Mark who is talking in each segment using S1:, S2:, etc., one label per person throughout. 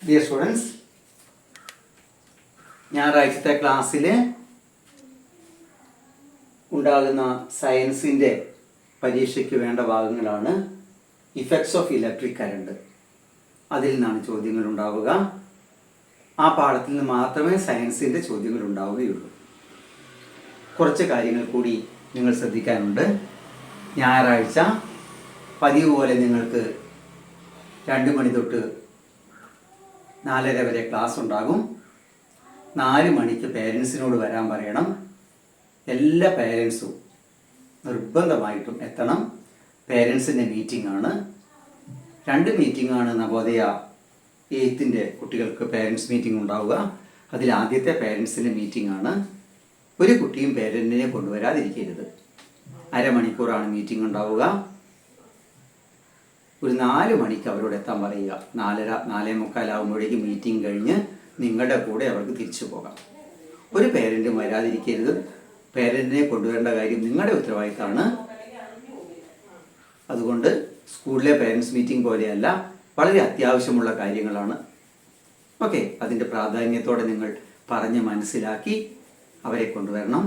S1: Dear students, ഞായറാഴ്ചത്തെ ക്ലാസ്സിൽ ഉണ്ടാകുന്ന സയൻസിൻ്റെ പരീക്ഷയ്ക്ക് വേണ്ട ഭാഗങ്ങളാണ് ഇഫക്ട്സ് ഓഫ് ഇലക്ട്രിക് കറണ്ട്. അതിൽ നിന്നാണ് ചോദ്യങ്ങൾ ഉണ്ടാവുക. ആ പാഠത്തിൽ നിന്ന് മാത്രമേ സയൻസിൻ്റെ ചോദ്യങ്ങൾ ഉണ്ടാവുകയുള്ളൂ. കുറച്ച് കാര്യങ്ങൾ കൂടി നിങ്ങൾ ശ്രദ്ധിക്കാനുണ്ട്. ഞായറാഴ്ച പതിവ് പോലെ നിങ്ങൾക്ക് 2 മണി തൊട്ട് 4:30 വരെ ക്ലാസ് ഉണ്ടാകും. 4 മണിക്ക് പേരൻസിനോട് വരാൻ പറയണം. എല്ലാ പേരൻസും നിർബന്ധമായിട്ടും എത്തണം. പേരൻസിൻ്റെ മീറ്റിംഗ് ആണ്. 2 മീറ്റിംഗ് ആണ് നവോദയ 8ൻ്റെ കുട്ടികൾക്ക് പേരൻസ് മീറ്റിംഗ് ഉണ്ടാവുക. അതിൽ ആദ്യത്തെ പേരൻസിൻ്റെ മീറ്റിംഗ് ആണ്. ഒരു കുട്ടിയും പേരൻറ്റിനെ കൊണ്ടുവരാതിരിക്കരുത്. അരമണിക്കൂറാണ് മീറ്റിംഗ് ഉണ്ടാവുക. ഒരു 4 മണിക്ക് അവരോട് എത്താൻ പറയുക. 4:30 4:45 ആകുമ്പോഴേക്ക് മീറ്റിംഗ് കഴിഞ്ഞ് നിങ്ങളുടെ കൂടെ അവർക്ക് തിരിച്ചു പോകാം. ഒരു പേരൻറ്റും വരാതിരിക്കരുത്. പേരൻറ്റിനെ കൊണ്ടുവരേണ്ട കാര്യം നിങ്ങളുടെ ഉത്തരവാദിത്തമാണ്. അതുകൊണ്ട് സ്കൂളിലെ പേരൻസ് മീറ്റിംഗ് പോലെയല്ല, വളരെ അത്യാവശ്യമുള്ള കാര്യങ്ങളാണ്. ഓക്കെ, അതിൻ്റെ പ്രാധാന്യത്തോടെ നിങ്ങൾ പറഞ്ഞ് മനസ്സിലാക്കി അവരെ കൊണ്ടുവരണം.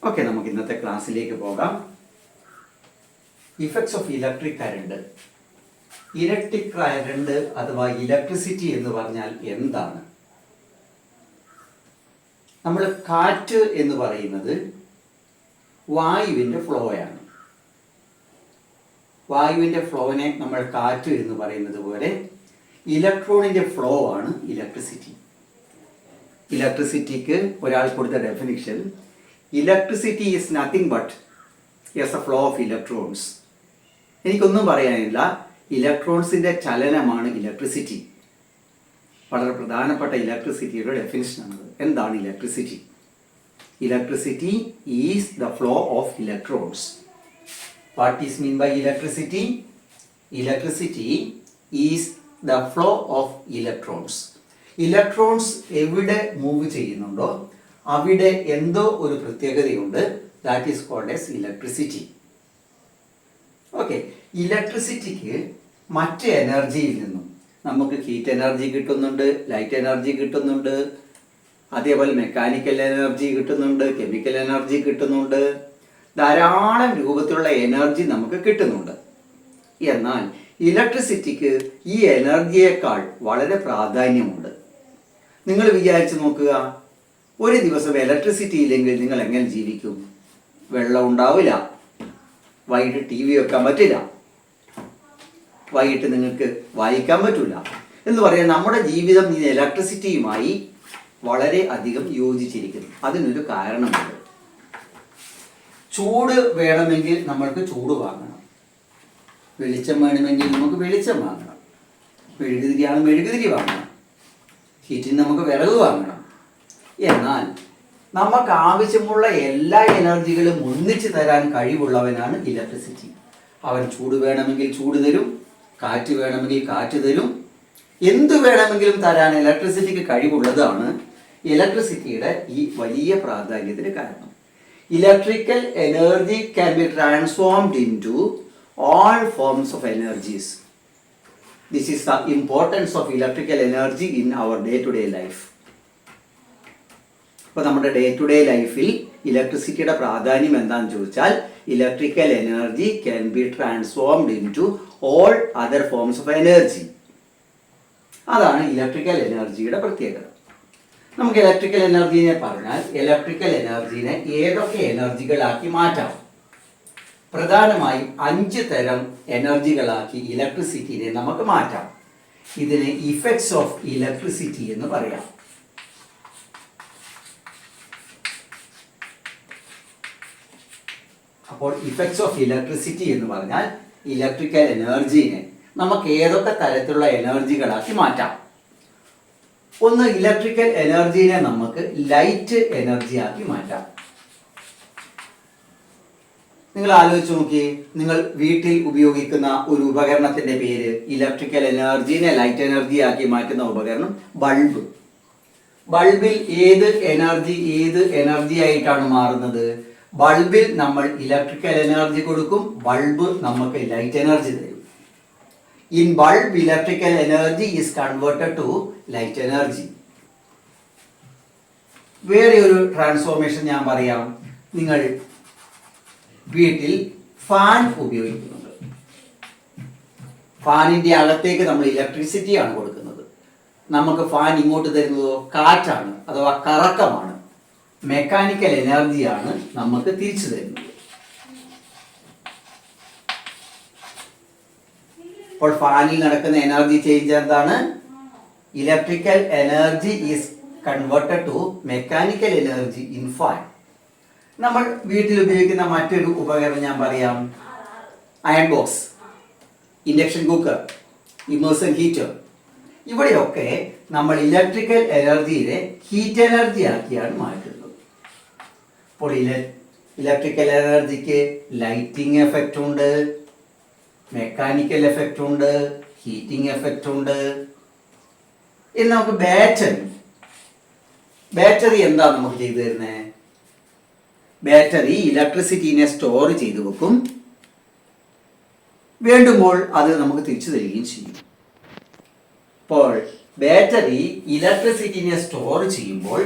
S1: ഓക്കെ, നമുക്ക് ഇന്നത്തെ ക്ലാസ്സിലേക്ക് പോകാം. Effects of electric current. Electric current അഥവാ ഇലക്ട്രിസിറ്റി എന്ന് പറഞ്ഞാൽ എന്താണ്? നമ്മൾ കാറ്റ് എന്ന് പറയുന്നത് വായുവിൻ്റെ ഫ്ലോയാണ്. വായുവിൻ്റെ ഫ്ലോനെ നമ്മൾ കാറ്റ് എന്ന് പറയുന്നത് പോലെ ഇലക്ട്രോണിൻ്റെ ഫ്ലോ ആണ് ഇലക്ട്രിസിറ്റി. ഇലക്ട്രിസിറ്റിക്ക് ഒരാൾ കൊടുത്ത definition, electricity is nothing but S A flow of electrons. എനിക്കൊന്നും പറയാനില്ല, ഇലക്ട്രോൺസിൻ്റെ ചലനമാണ് ഇലക്ട്രിസിറ്റി. വളരെ പ്രധാനപ്പെട്ട ഇലക്ട്രിസിറ്റിയുടെ ഡെഫിനിഷനാണത്. എന്താണ് electricity? Electricity is the flow of electrons. What is mean by electricity? Electricity is the flow of electrons. Electrons എവിടെ മൂവ് ചെയ്യുന്നുണ്ടോ അവിടെ എന്തോ ഒരു പ്രത്യേകതയുണ്ട്. That is called as electricity. Okay, ഇലക്ട്രിസിറ്റിക്ക് മറ്റ് എനർജിയിൽ നിന്നും നമുക്ക് ഹീറ്റ് എനർജി കിട്ടുന്നുണ്ട്, ലൈറ്റ് എനർജി കിട്ടുന്നുണ്ട്, അതേപോലെ മെക്കാനിക്കൽ എനർജി കിട്ടുന്നുണ്ട്, കെമിക്കൽ എനർജി കിട്ടുന്നുണ്ട്, ധാരാളം രൂപത്തിലുള്ള എനർജി നമുക്ക് കിട്ടുന്നുണ്ട്. എന്നാൽ ഇലക്ട്രിസിറ്റിക്ക് ഈ എനർജിയേക്കാൾ വളരെ പ്രാധാന്യമുണ്ട്. നിങ്ങൾ വിചാരിച്ച് നോക്കുക, ഒരു ദിവസം ഇലക്ട്രിസിറ്റി ഇല്ലെങ്കിൽ നിങ്ങൾ എങ്ങനെ ജീവിക്കും? വെള്ളം ഉണ്ടാവില്ല, വൈകിട്ട് TV വെക്കാൻ പറ്റില്ല, വൈകിട്ട് നിങ്ങൾക്ക് വായിക്കാൻ പറ്റില്ല എന്ന് പറയാൻ നമ്മുടെ ജീവിതം ഈ ഇലക്ട്രിസിറ്റിയുമായി വളരെ അധികം യോജിച്ചിരിക്കുന്നു. അതിനൊരു കാരണമുണ്ട്. ചൂട് വേണമെങ്കിൽ നമ്മൾക്ക് ചൂട് വാങ്ങണം, വെളിച്ചം വേണമെങ്കിൽ നമുക്ക് വെളിച്ചം വാങ്ങണം, മെഴുകുതിരിയാണ് മെഴുകുതിരി വാങ്ങണം, ഹീറ്റിന് നമുക്ക് വിറക് വാങ്ങണം. എന്നാൽ നമുക്ക് ആവശ്യമുള്ള എല്ലാ എനർജികളും ഒന്നിച്ച് തരാൻ കഴിവുള്ളവനാണ് ഇലക്ട്രിസിറ്റി. അവൻ ചൂട് വേണമെങ്കിൽ ചൂട് തരും, കാറ്റ് വേണമെങ്കിൽ കാറ്റ് തരും, എന്തു വേണമെങ്കിലും തരാൻ ഇലക്ട്രിസിറ്റിക്ക് കഴിവുള്ളതാണ് ഇലക്ട്രിസിറ്റിയുടെ ഈ വലിയ പ്രാധാന്യത്തിന് കാരണം. Electrical energy can be transformed in to all forms of energies. This is the importance of electrical energy in our day to day life. ഇപ്പോൾ നമ്മുടെ ഡേ ടു ഡേ ലൈഫിൽ ഇലക്ട്രിസിറ്റിയുടെ പ്രാധാന്യം എന്താണെന്ന് ചോദിച്ചാൽ, electrical energy can be transformed in to all other forms of energy. അതാണ് electrical എനർജിയുടെ പ്രത്യേകത. നമുക്ക് ഇലക്ട്രിക്കൽ എനർജിനെ പറഞ്ഞാൽ, ഇലക്ട്രിക്കൽ എനർജിനെ ഏതൊക്കെ എനർജികളാക്കി മാറ്റാം? പ്രധാനമായും 5 തരം എനർജികളാക്കി ഇലക്ട്രിസിറ്റിനെ നമുക്ക് മാറ്റാം. ഇതിനെ ഇഫക്ട്സ് ഓഫ് ഇലക്ട്രിസിറ്റി എന്ന് പറയാം. അപ്പോൾ ഇഫക്ട്സ് ഓഫ് ഇലക്ട്രിസിറ്റി എന്ന് പറഞ്ഞാൽ ഇലക്ട്രിക്കൽ എനർജിനെ നമുക്ക് ഏതൊക്കെ തരത്തിലുള്ള എനർജികളാക്കി മാറ്റാം. ഒന്ന്, ഇലക്ട്രിക്കൽ എനർജിനെ നമുക്ക് ലൈറ്റ് എനർജി ആക്കി മാറ്റാം. നിങ്ങൾ ആലോചിച്ച് നോക്കി, നിങ്ങൾ വീട്ടിൽ ഉപയോഗിക്കുന്ന ഒരു ഉപകരണത്തിന്റെ പേര്, ഇലക്ട്രിക്കൽ എനർജിനെ ലൈറ്റ് എനർജി ആക്കി മാറ്റുന്ന ഉപകരണം ബൾബ്. ബൾബിൽ ഏത് എനർജി ആയിട്ടാണ് മാറുന്നത്? ബൾബിൽ നമ്മൾ ഇലക്ട്രിക്കൽ എനർജി കൊടുക്കും, ബൾബ് നമുക്ക് ലൈറ്റ് എനർജി തരും. In bulb, electrical energy is converted to light energy. വേറെ ഒരു ട്രാൻസ്ഫോർമേഷൻ ഞാൻ പറയാം. നിങ്ങൾ വീട്ടിൽ ഫാൻ ഉപയോഗിക്കുന്നുണ്ട്. ഫാനിന്റെ അകത്തേക്ക് നമ്മൾ ഇലക്ട്രിസിറ്റിയാണ് കൊടുക്കുന്നത്. നമുക്ക് ഫാൻ ഇങ്ങോട്ട് തരുന്നതോ കാറ്റാണ് അഥവാ കറക്കമാണ്. മെക്കാനിക്കൽ എനർജിയാണ് നമുക്ക് തിരിച്ചു തരുന്നത്. അപ്പോൾ ഫാനിൽ നടക്കുന്ന എനർജി ചേഞ്ച് എന്താണ്? Electrical energy is converted to mechanical energy in fan. നമ്മൾ വീട്ടിൽ ഉപയോഗിക്കുന്ന മറ്റൊരു ഉപകരണം ഞാൻ പറയാം. Iron box, induction cooker, immersion heater. ഇവിടെയൊക്കെ നമ്മൾ ഇലക്ട്രിക്കൽ എനർജിയെ ഹീറ്റ് എനർജി ആക്കിയാണ് മാറ്റുന്നത്. അപ്പോൾ ഇലക്ട്രിക്കൽ എനർജിക്ക് ലൈറ്റിംഗ് എഫക്റ്റ് ഉണ്ട്, മെക്കാനിക്കൽ എഫക്റ്റ് ഉണ്ട്, ഹീറ്റിംഗ് എഫക്റ്റ് ഉണ്ട്. ഇനി നമുക്ക് ബാറ്ററി എന്താ നമുക്ക് ചെയ്തു തരുന്നത്? ബാറ്ററി ഇലക്ട്രിസിറ്റിനെ സ്റ്റോർ ചെയ്തു വെക്കും, വേണ്ടുമ്പോൾ അത് നമുക്ക് തിരിച്ചു തരികയും ചെയ്യും. അപ്പോൾ ബാറ്ററി ഇലക്ട്രിസിറ്റിനെ സ്റ്റോർ ചെയ്യുമ്പോൾ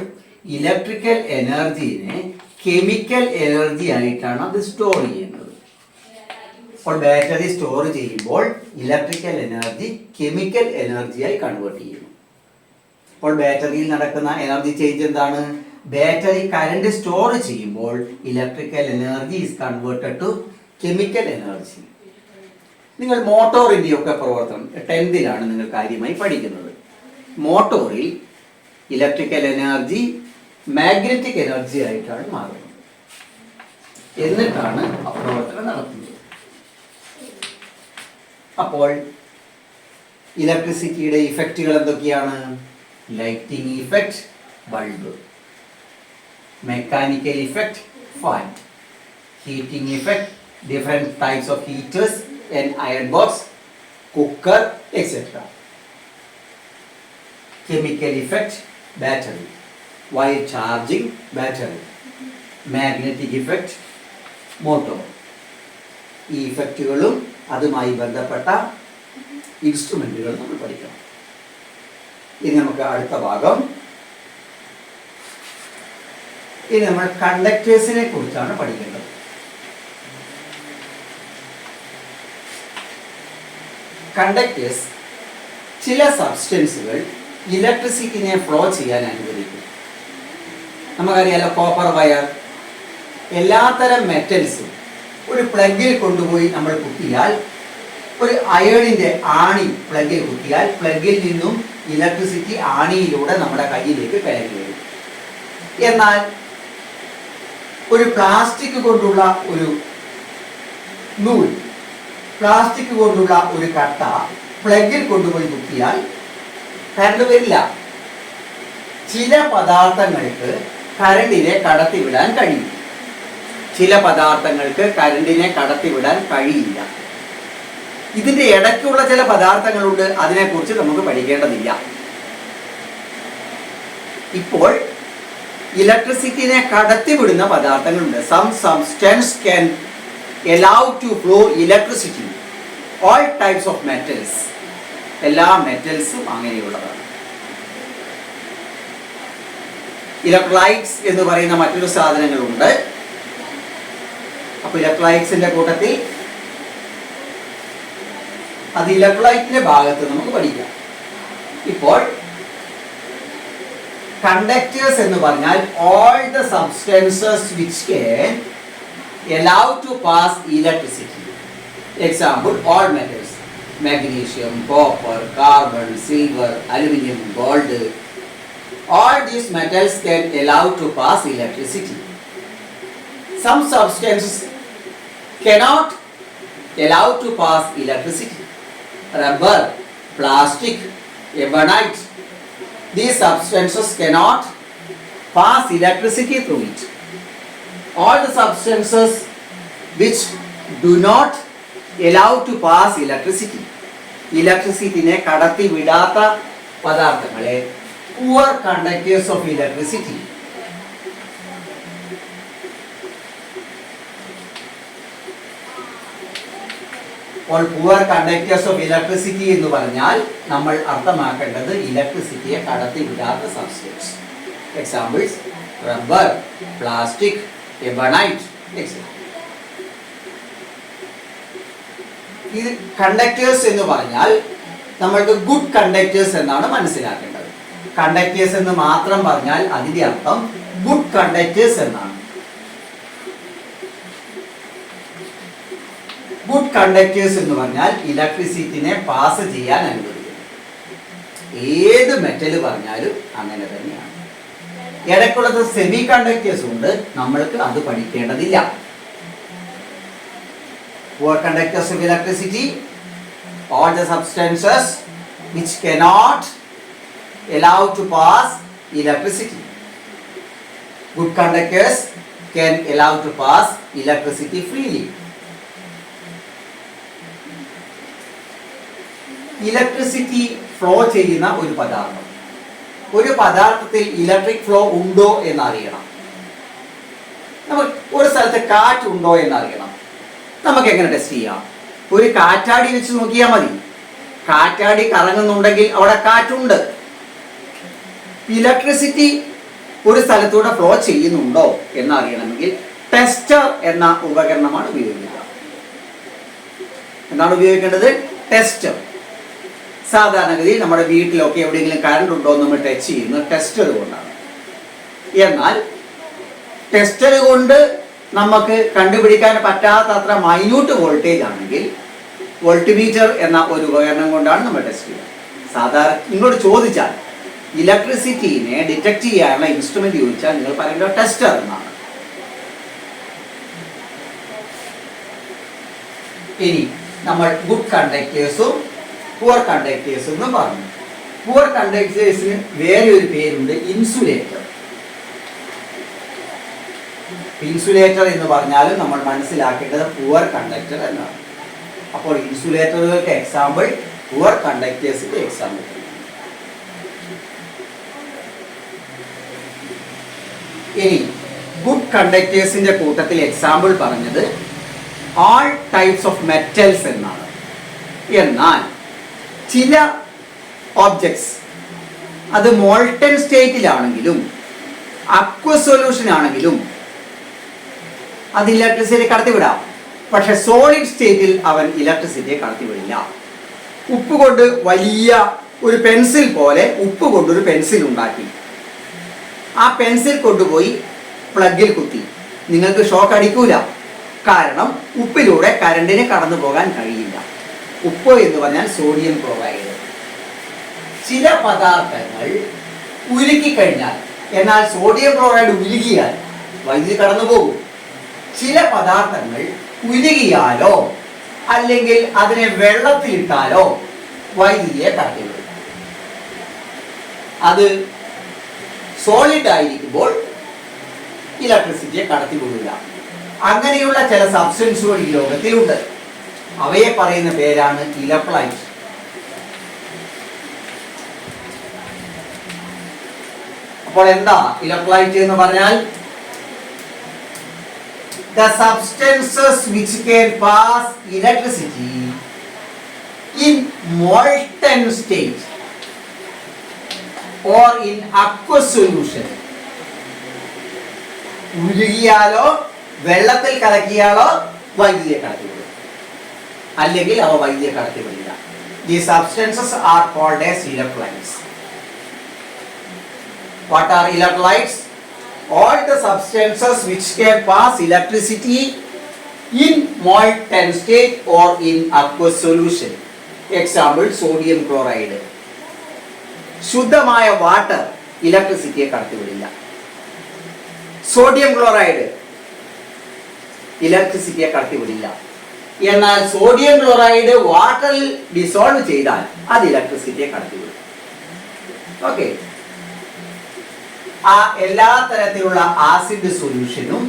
S1: ഇലക്ട്രിക്കൽ എനർജിനെ കെമിക്കൽ എനർജി ആയിട്ടാണ് അത് സ്റ്റോർ ചെയ്യുന്നത്. അപ്പോൾ ബാറ്ററി സ്റ്റോർ ചെയ്യുമ്പോൾ ഇലക്ട്രിക്കൽ എനർജി കെമിക്കൽ എനർജിയായി കൺവേർട്ട് ചെയ്യുന്നു. അപ്പോൾ ബാറ്ററിയിൽ നടക്കുന്ന എനർജി ചേഞ്ച് എന്താണ്? ബാറ്ററി കറണ്ട് സ്റ്റോർ ചെയ്യുമ്പോൾ electrical energy is converted to chemical energy. നിങ്ങൾ മോട്ടോറിൻ്റെ ഒക്കെ പ്രവർത്തനം 10th നിങ്ങൾ കാര്യമായി പഠിക്കുന്നത്. മോട്ടോറിൽ ഇലക്ട്രിക്കൽ എനർജി മാഗ്നറ്റിക് എനർജി ആയിട്ടാണ് മാറുന്നത്. എന്നിട്ടാണ് ആ പ്രവർത്തനം നടത്തുന്നത്. അപ്പോൾ ഇലക്ട്രിസിറ്റിയുടെ ഇഫക്റ്റുകൾ എന്തൊക്കെയാണ്? Lighting effect bulb, mechanical effect fan, heating effect different types of heaters and iron box, cooker etcetera. Chemical effect battery, wire charging battery, magnetic effect motor. ഈ ഇഫക്റ്റുകളും അതുമായി ബന്ധപ്പെട്ട ഇൻസ്ട്രുമെന്റുകൾ നമ്മൾ പഠിക്കണം. ഇനി നമുക്ക് അടുത്ത ഭാഗം, ഇനി നമ്മൾ കണ്ടക്ടേഴ്സിനെ കുറിച്ചാണ് പഠിക്കേണ്ടത്. കണ്ടക്ടേഴ്സ് ചില സബ്സ്റ്റൻസുകൾ ഇലക്ട്രിസിറ്റിനെ ഫ്ലോ ചെയ്യാൻ അനുവദിക്കും. നമുക്കറിയാലോ, കോപ്പർ വയർ, എല്ലാത്തരം മെറ്റൽസും ഒരു പ്ലഗിൽ കൊണ്ടുപോയി നമ്മൾ കുത്തിയാൽ, ഒരു അയേണിൻ്റെ ആണി പ്ലഗിൽ കുത്തിയാൽ പ്ലഗിൽ നിന്നും ഇലക്ട്രിസിറ്റി ആണിയിലൂടെ നമ്മുടെ കയ്യിലേക്ക് കയറി വരും. എന്നാൽ ഒരു പ്ലാസ്റ്റിക് കൊണ്ടുള്ള ഒരു നൂൽ, പ്ലാസ്റ്റിക് കൊണ്ടുള്ള ഒരു കട്ട പ്ലഗിൽ കൊണ്ടുപോയി കുത്തിയാൽ കറണ്ട് വരില്ല. ചില പദാർത്ഥങ്ങൾക്ക് കറണ്ടിനെ കടത്തിവിടാൻ കഴിയും, ചില പദാർത്ഥങ്ങൾക്ക് കറണ്ടിനെ കടത്തിവിടാൻ കഴിയില്ല. ഇതിൻ്റെ ഇടയ്ക്കുള്ള ചില പദാർത്ഥങ്ങളുണ്ട്, അതിനെക്കുറിച്ച് നമുക്ക് പഠിക്കേണ്ടതില്ല. ഇപ്പോൾ ഇലക്ട്രിസിറ്റിനെ കടത്തിവിടുന്ന പദാർത്ഥങ്ങളുണ്ട്. Some substance can allow to flow electricity. All types of metals, എല്ലാ മെറ്റൽസും അങ്ങനെയുള്ളതാണ്. ഇലക്ട്രോലൈറ്റ്സ് എന്ന് പറയുന്ന മറ്റൊരു സാധനങ്ങളുണ്ട്. അപ്പോൾ ഇലക്ട്രോലൈറ്റ്സിന്റെ കൂട്ടത്തിൽ അത് ഇലക്ട്രോലൈറ്റിന്റെ ഭാഗത്ത് നമുക്ക് പഠിക്കാം. ഇപ്പോൾ കണ്ടക്ടേഴ്സ് എന്ന് പറഞ്ഞാൽ all the substances which can allow to pass electricity. Example, all metals: magnesium, copper, carbon, silver, aluminum, gold. All these metals can allow to pass electricity. Some substances cannot allow to pass electricity. Rubber, plastic, ebonite. These substances cannot pass electricity through it. All the substances which do not allow to pass electricity, ഇലക്ട്രിസിറ്റിനെ കടത്തി വിടാത്ത പദാർത്ഥങ്ങളെ poor conductors of electricity. അപ്പോൾ poor conductors of electricity എന്ന് പറഞ്ഞാൽ നമ്മൾ അർത്ഥമാക്കേണ്ടത് ഇലക്ട്രിസിറ്റിയെ കടത്തിവിടാത്ത substance. Examples rubber, plastic, ebonite etcetera. ഇത് കണ്ടക്ടേഴ്സ് എന്ന് പറഞ്ഞാൽ നമ്മൾക്ക് ഗുഡ് കണ്ടക്ടേഴ്സ് എന്നാണ് മനസ്സിലാക്കേണ്ടത്. കണ്ടക്ടേഴ്സ് എന്ന് മാത്രം പറഞ്ഞാൽ അതിന്റെ അർത്ഥം ഗുഡ് കണ്ടക്ടേഴ്സ് എന്നാണ്. ഗുഡ് കണ്ടക്ടേഴ്സ് എന്ന് പറഞ്ഞാൽ ഇലക്ട്രിസിറ്റിനെ പാസ് ചെയ്യാൻ അനുവദിക്കും. ഏത് മെറ്റൽ പറഞ്ഞാലും അങ്ങനെ തന്നെയാണ്. ഇടയ്ക്കുള്ളത് സെമി കണ്ടക്ടേഴ്സ് ഉണ്ട്, നമ്മൾക്ക് അത് പഠിക്കേണ്ടതില്ല. Poor conductors of electricity, all the substances which cannot allow to pass electricity. Good conductors can allow to pass electricity freely. Electricity flow ചെയ്യുന്ന ഒരു പദാർത്ഥം, ഒരു പദാർത്ഥത്തിൽ ഇലക്ട്രിക് ഫ്ലോ ഉണ്ടോ എന്നറിയണം. നമുക്ക് ഒരു സ്ഥലത്ത് കാറ്റ് ഉണ്ടോ എന്നറിയണം. നമുക്ക് എങ്ങനെ ടെസ്റ്റ് ചെയ്യാം? ഒരു കാറ്റാടി വെച്ച് നോക്കിയാൽ മതി. കാറ്റാടി കറങ്ങുന്നുണ്ടെങ്കിൽ അവിടെ കാറ്റുണ്ട്. ഇലക്ട്രിസിറ്റി ഒരു സ്ഥലത്തൂടെ ഫ്ലോ ചെയ്യുന്നുണ്ടോ എന്നറിയണമെങ്കിൽ ടെസ്റ്റർ എന്ന ഉപകരണമാണ് ഉപയോഗിക്കുക. എന്താണ് ഉപയോഗിക്കേണ്ടത്? ടെസ്റ്റർ. സാധാരണഗതി നമ്മുടെ വീട്ടിലൊക്കെ എവിടെയെങ്കിലും കറണ്ട് ഉണ്ടോ എന്ന് നമ്മൾ ടെസ്റ്റ് ചെയ്യുന്നത് ടെസ്റ്റർ കൊണ്ടാണ്. എന്നാൽ ടെസ്റ്റർ കൊണ്ട് നമുക്ക് കണ്ടുപിടിക്കാൻ പറ്റാത്ത അത്ര മൈന്യൂട്ട് വോൾട്ടേജ് ആണെങ്കിൽ വോൾട്ട്മീറ്റർ എന്ന ഒരു ഉപകരണം കൊണ്ടാണ് നമ്മൾ ടെസ്റ്റ് ചെയ്യുക. സാധാരണ നിങ്ങളോട് ചോദിച്ചാൽ ഇലക്ട്രിസിറ്റിനെ ഡിറ്റക്ട് ചെയ്യാനുള്ള ഇൻസ്ട്രുമെന്റ് ചോദിച്ചാൽ നിങ്ങൾ പറയുന്നത് ടെസ്റ്റർ എന്നാണ്. ഇനി നമ്മൾ ഗുഡ് കണ്ടക്ടേഴ്സും പുവർ കണ്ടക്ടേഴ്സും എന്ന് പറഞ്ഞു. പുവർ കണ്ടക്ടേഴ്സിന് വേറെ ഒരു പേരുണ്ട്, ഇൻസുലേറ്റർ. ഇൻസുലേറ്റർ എന്ന് പറഞ്ഞാലും നമ്മൾ മനസ്സിലാക്കേണ്ടത് പുവർ കണ്ടക്ടർ എന്നാണ്. അപ്പോൾ ഇൻസുലേറ്ററുകൾക്ക് എക്സാമ്പിൾ, പുവർ കണ്ടക്ടേഴ്സിന്റെ എക്സാമ്പിൾ. ഇനി ഗുഡ് കണ്ടക്ടേഴ്സിന്റെ കൂട്ടത്തിൽ എക്സാമ്പിൾ പറഞ്ഞത് all types of metals എന്നാണ്. എന്നാൽ ചില ഒബ്ജക്ട്സ് അത് മോൾട്ടൻ സ്റ്റേറ്റിലാണെങ്കിലും അക്വസ് സൊല്യൂഷൻ ആണെങ്കിലും അത് ഇലക്ട്രിസിറ്റി കടത്തിവിടാം. പക്ഷെ സോളിഡ് സ്റ്റേറ്റിൽ അവൻ ഇലക്ട്രിസിറ്റിയെ കടത്തിവിടില്ല. ഉപ്പ് കൊണ്ട് വലിയ ഒരു പെൻസിൽ പോലെ ഉപ്പ് കൊണ്ടൊരു പെൻസിൽ ഉണ്ടാക്കി, ആ പെൻസിൽ കൊണ്ടുപോയി പ്ലഗിൽ കുത്തി, നിങ്ങൾക്ക് ഷോക്ക് അടിക്കൂല. കാരണം ഉപ്പിലൂടെ കറണ്ടിന് കടന്നു പോകാൻ കഴിയില്ല. ഉപ്പ് എന്ന് പറഞ്ഞാൽ സോഡിയം ക്ലോറൈഡ്. ചില പദാർത്ഥങ്ങൾ ഉരുക്കി കഴിഞ്ഞാൽ, എന്നാൽ സോഡിയം ക്ലോറൈഡ് ഉരുകിയാൽ വൈദ്യുതി കടന്നു പോകും. ചില പദാർത്ഥങ്ങൾ ഉരുകിയാലോ അല്ലെങ്കിൽ അതിനെ വെള്ളത്തിലിട്ടാലോ വൈദ്യുതിയെ കടത്തിവിടും. അത് സോളിഡ് ആയിരിക്കുമ്പോൾ ഇലക്ട്രിസിറ്റിയെ കടത്തിവിടില്ല. അങ്ങനെയുള്ള ചില സബ്സ്റ്റൻസുകൾ ഈ ലോകത്തിലുണ്ട്. അവയെ പറയുന്ന പേരാണ് ഇലക്ട്രോലൈറ്റ്. അപ്പോൾ എന്താ ഇലക്ട്രോലൈറ്റ് എന്ന് പറഞ്ഞാൽ? The substances which can pass electricity in molten state or in aqueous solution. ഉരുകിയാലോ വെള്ളത്തിൽ കലക്കിയാലോ വൈദ്യുതിയെ കടത്തിവിടും, അല്ലെങ്കിൽ അവ വൈദ്യുതിയെ കടത്തിവിടില്ല. These substances are called as electrolytes. What are electrolytes? All the substances which can pass electricity in molten state or in aqueous solution. Example, sodium chloride. ശുദ്ധമായ water ഇലക്ട്രിസിറ്റിയെ കടത്തിവിടില്ല. Sodium chloride ഇലക്ട്രിസിറ്റിയെ കടത്തിവിടില്ല. എന്നാൽ സോഡിയം ക്ലോറൈഡ് വാട്ടറിൽ dissolve ചെയ്താൽ അത് ഇലക്ട്രിസിറ്റിയെ കടത്തിവിടും. Okay. ആ എല്ലാ തരത്തിലുള്ള ആസിഡ് സൊല്യൂഷനും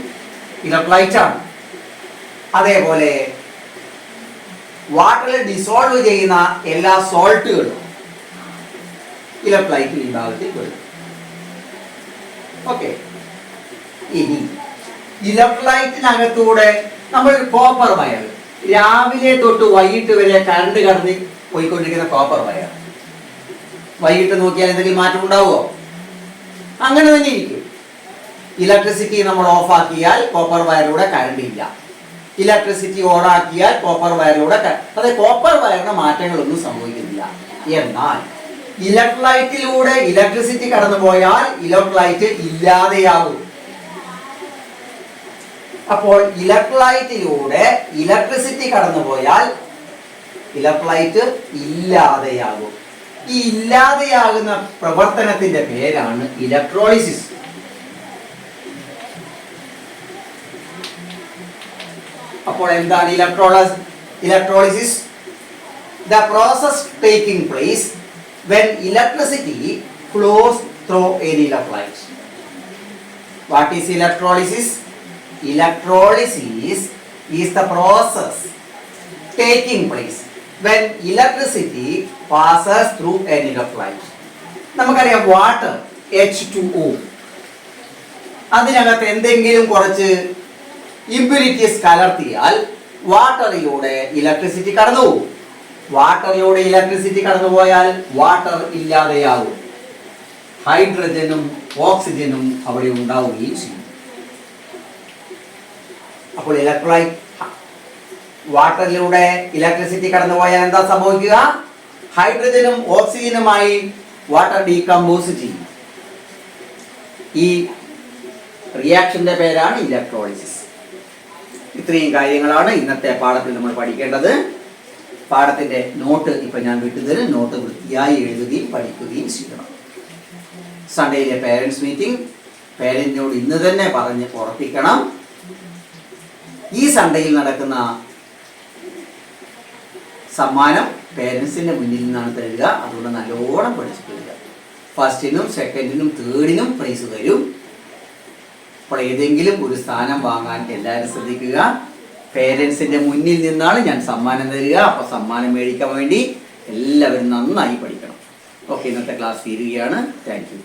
S1: ഇലക്ട്രോലൈറ്റ് ആണ്. അതേപോലെ വാട്ടറിൽ ഡിസോൾവ് ചെയ്യുന്ന എല്ലാ സോൾട്ടുകളും ഇലക്ട്രോലൈറ്റ് വിഭാഗത്തിൽ വരും. ഓക്കെ. ഇനി ഇലക്ട്രോലൈറ്റിനകത്തൂടെ നമ്മൾ കോപ്പർ വയർ, രാവിലെ തൊട്ട് വൈകിട്ട് വരെ കറണ്ട് കടന്ന് പോയിക്കൊണ്ടിരിക്കുന്ന കോപ്പർ വയർ. വൈകിട്ട് നോക്കിയാൽ എന്തെങ്കിലും മാറ്റം ഉണ്ടാവുമോ? അങ്ങനെ തന്നെ ഇരിക്കും. ഇലക്ട്രിസിറ്റി നമ്മൾ ഓഫാക്കിയാൽ കോപ്പർ വയറിലൂടെ കറണ്ട് ഇല്ല. ഇലക്ട്രിസിറ്റി ഓണാക്കിയാൽ കോപ്പർ വയറിലൂടെ അതായത് കോപ്പർ വയറിന് മാറ്റങ്ങളൊന്നും സംഭവിക്കുന്നില്ല. എന്നാൽ ഇലക്ട്രോലൈറ്റിലൂടെ ഇലക്ട്രിസിറ്റി കടന്നു പോയാൽ ഇലക്ട്രോലൈറ്റ് ഇല്ലാതെയാകും. അപ്പോൾ ഇലക്ട്രോലൈറ്റിലൂടെ ഇലക്ട്രിസിറ്റി കടന്നു പോയാൽ ഇലക്ട്രോലൈറ്റ് ഇല്ലാതെയാകും. ഈ ഇല്ലാതെയാകുന്ന പ്രവർത്തനത്തിന്റെ പേരാണ് ഇലക്ട്രോളിസിസ്. അപ്പോൾ എന്താണ് electrolysis? The process taking place when electricity flows through an electrolyte. What is electrolysis? Electrolysis is the process taking place when electricity passes through an electrolyte. നമുക്കറിയാം വാട്ടർ H2O, അതിനകത്ത് എന്തെങ്കിലും കുറച്ച് ഇമ്പ്യൂരിറ്റീസ് കലർത്തിയാൽ വാട്ടറിലൂടെ ഇലക്ട്രിസിറ്റി കടന്നു പോകും. വാട്ടറിലൂടെ electricity കടന്നുപോയാൽ water ഇല്ലാതെയാകും. ഹൈഡ്രജനും ഓക്സിജനും അവിടെ ഉണ്ടാവുകയും ചെയ്യും. അപ്പോൾ ഇലക്ട്രോലൈറ്റ് വാട്ടറിലൂടെ ഇലക്ട്രിസിറ്റി കടന്നുപോയാൽ എന്താ സംഭവിക്കുക? ഹൈഡ്രജനും ഓക്സിജനുമായി വാട്ടർ ഡീകമ്പോസ് ചെയ്യും. ഈ റിയാക്ഷന്റെ പേരാണ് ഇലക്ട്രോളിസിസ്. ഇത്രയും കാര്യങ്ങളാണ് ഇന്നത്തെ പാഠത്തിൽ നമ്മൾ പഠിക്കേണ്ടത്. പാഠത്തിന്റെ നോട്ട് ഇപ്പൊ ഞാൻ വിട്ടുതരും. നോട്ട് വൃത്തിയായി എഴുതുകയും പഠിക്കുകയും ചെയ്യണം. സൺഡേയിലെ പേരൻസ് മീറ്റിംഗ് പേരന്റിനോട് ഇന്ന് തന്നെ പറഞ്ഞ് ഉറപ്പിക്കണം. ഈ സൺഡേയിൽ നടക്കുന്ന സമ്മാനം പേരൻസിന്റെ മുന്നിൽ നിന്നാണ് തരിക. അതുകൊണ്ട് നല്ലോണം പഠിച്ചു തരിക. ഫസ്റ്റിനും സെക്കൻഡിനും തേർഡിനും പ്രൈസ് തരും. അപ്പോൾ ഏതെങ്കിലും ഒരു സ്ഥാനം വാങ്ങാൻ എല്ലാവരും ശ്രദ്ധിക്കുക. പേരൻസിന്റെ മുന്നിൽ നിന്നാണ് ഞാൻ സമ്മാനം തരിക. അപ്പോൾ സമ്മാനം മേടിക്കാൻ വേണ്ടി എല്ലാവരും നന്നായി പഠിക്കണം. ഓക്കെ, ഇന്നത്തെ ക്ലാസ് തീരുകയാണ്. Thank you.